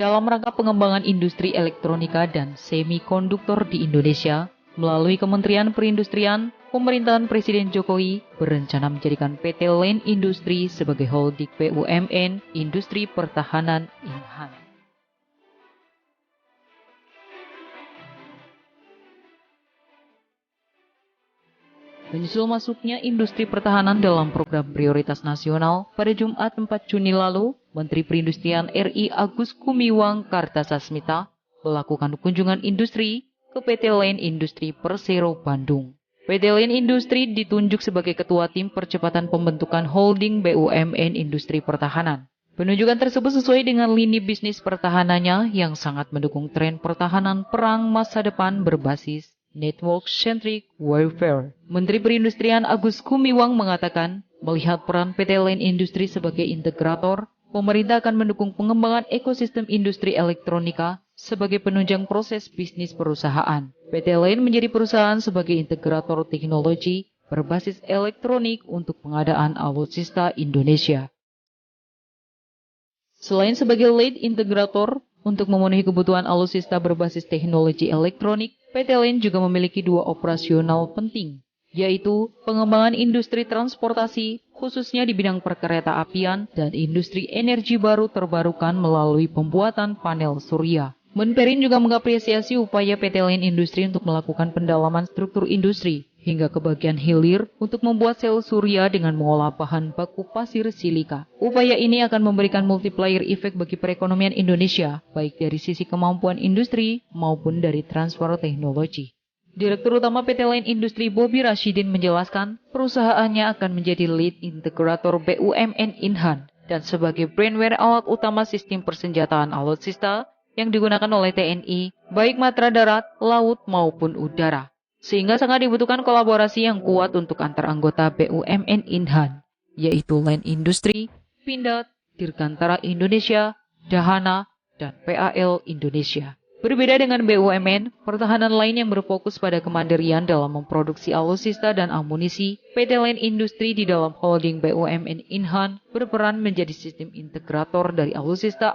dalam rangka pengembangan industri elektronika dan semikonduktor di Indonesia. Melalui Kementerian Perindustrian, pemerintahan Presiden Jokowi berencana menjadikan PT Land Industri sebagai holding BUMN Industri Pertahanan Inhan. Menyusul masuknya industri pertahanan dalam program prioritas nasional, pada Jumat 4 Juni lalu, Menteri Perindustrian RI Agus Gumiwang Kartasasmita melakukan kunjungan industri ke PT Land Industri Persero Bandung. PT Land Industri ditunjuk sebagai ketua tim percepatan pembentukan holding BUMN Industri Pertahanan. Penunjukan tersebut sesuai dengan lini bisnis pertahanannya yang sangat mendukung tren pertahanan perang masa depan berbasis Network-Centric Warfare. Menteri Perindustrian Agus Gumiwang mengatakan, melihat peran PT Land Industri sebagai integrator, pemerintah akan mendukung pengembangan ekosistem industri elektronika sebagai penunjang proses bisnis perusahaan. PT Land menjadi perusahaan sebagai integrator teknologi berbasis elektronik untuk pengadaan alutsista Indonesia. Selain sebagai lead integrator, untuk memenuhi kebutuhan alutsista berbasis teknologi elektronik, PT Land juga memiliki dua operasional penting, yaitu pengembangan industri transportasi, khususnya di bidang perkereta apian, dan industri energi baru terbarukan melalui pembuatan panel surya. Menperin juga mengapresiasi upaya PT Land Industri untuk melakukan pendalaman struktur industri, hingga ke bagian hilir untuk membuat sel surya dengan mengolah bahan baku pasir silika. Upaya ini akan memberikan multiplier effect bagi perekonomian Indonesia, baik dari sisi kemampuan industri maupun dari transfer teknologi. Direktur Utama PT Land Industri Bobi Rashidin menjelaskan, perusahaannya akan menjadi lead integrator BUMN Inhan dan sebagai brandware alat utama sistem persenjataan alutsista yang digunakan oleh TNI, baik matra darat, laut maupun udara. Sehingga sangat dibutuhkan kolaborasi yang kuat untuk antar anggota BUMN Inhan, yaitu Land Industri, Pindad, Dirgantara Indonesia, Dahana, dan PAL Indonesia. Berbeda dengan BUMN, pertahanan lain yang berfokus pada kemandirian dalam memproduksi alutsista dan amunisi, PT Land Industri di dalam holding BUMN Inhan berperan menjadi sistem integrator dari alutsista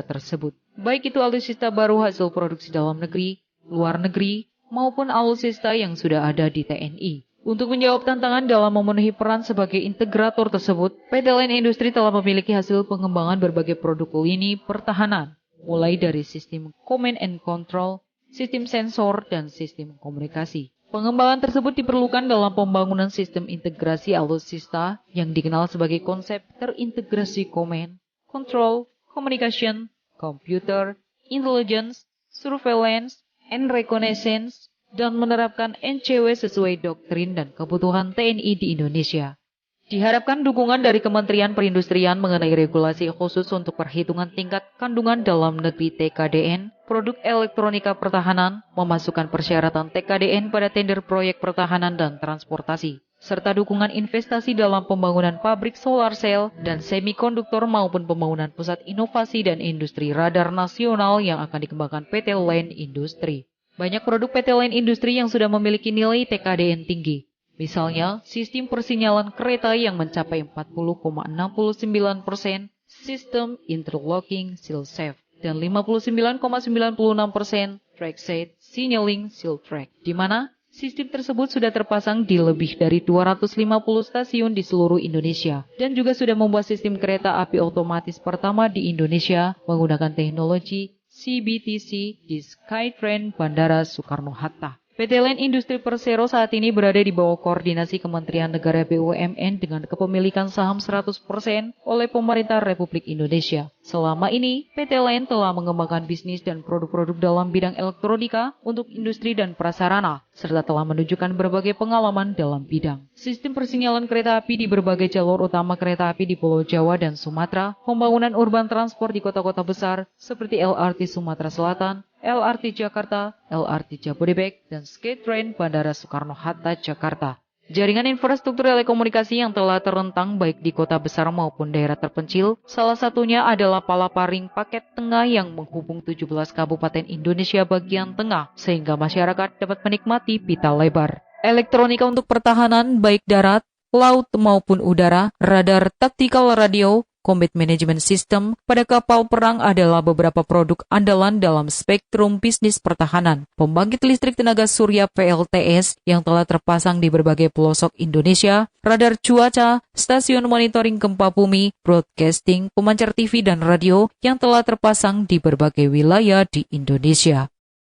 tersebut. Baik itu alutsista baru hasil produksi dalam negeri, luar negeri, maupun alutsista yang sudah ada di TNI. Untuk menjawab tantangan dalam memenuhi peran sebagai integrator tersebut, PT Land Industri telah memiliki hasil pengembangan berbagai produk lini pertahanan, mulai dari sistem command and control, sistem sensor, dan sistem komunikasi. Pengembangan tersebut diperlukan dalam pembangunan sistem integrasi alutsista yang dikenal sebagai konsep terintegrasi command, control, communication, computer, intelligence, surveillance, and reconnaissance, dan menerapkan NCW sesuai doktrin dan kebutuhan TNI di Indonesia. Diharapkan dukungan dari Kementerian Perindustrian mengenai regulasi khusus untuk perhitungan tingkat kandungan dalam negeri TKDN, produk elektronika pertahanan, memasukkan persyaratan TKDN pada tender proyek pertahanan dan transportasi, serta dukungan investasi dalam pembangunan pabrik solar cell dan semikonduktor maupun pembangunan pusat inovasi dan industri radar nasional yang akan dikembangkan PT Land Industri. Banyak produk PT Land Industri yang sudah memiliki nilai TKDN tinggi. Misalnya, sistem persinyalan kereta yang mencapai 40,69%, sistem interlocking seal safe, dan 59,96% track set signaling seal track, di mana sistem tersebut sudah terpasang di lebih dari 250 stasiun di seluruh Indonesia dan juga sudah membuat sistem kereta api otomatis pertama di Indonesia menggunakan teknologi CBTC di Skytrain Bandara Soekarno-Hatta. PT Land Industri Persero saat ini berada di bawah koordinasi Kementerian Negara BUMN dengan kepemilikan saham 100% oleh pemerintah Republik Indonesia. Selama ini, PT Land telah mengembangkan bisnis dan produk-produk dalam bidang elektronika untuk industri dan prasarana, serta telah menunjukkan berbagai pengalaman dalam bidang sistem persinyalan kereta api di berbagai jalur utama kereta api di Pulau Jawa dan Sumatera, pembangunan urban transport di kota-kota besar seperti LRT Sumatera Selatan, LRT Jakarta, LRT Jabodebek, dan Skytrain Bandara Soekarno-Hatta, Jakarta. Jaringan infrastruktur telekomunikasi yang telah terentang baik di kota besar maupun daerah terpencil, salah satunya adalah Palaparing Paket Tengah yang menghubung 17 kabupaten Indonesia bagian tengah, sehingga masyarakat dapat menikmati pita lebar. Elektronika untuk pertahanan baik darat, laut maupun udara, radar, tactical radio, Combat Management System pada kapal perang adalah beberapa produk andalan dalam spektrum bisnis pertahanan. Pembangkit listrik tenaga surya PLTS yang telah terpasang di berbagai pelosok Indonesia, radar cuaca, stasiun monitoring gempa bumi, broadcasting, pemancar TV dan radio yang telah terpasang di berbagai wilayah di Indonesia.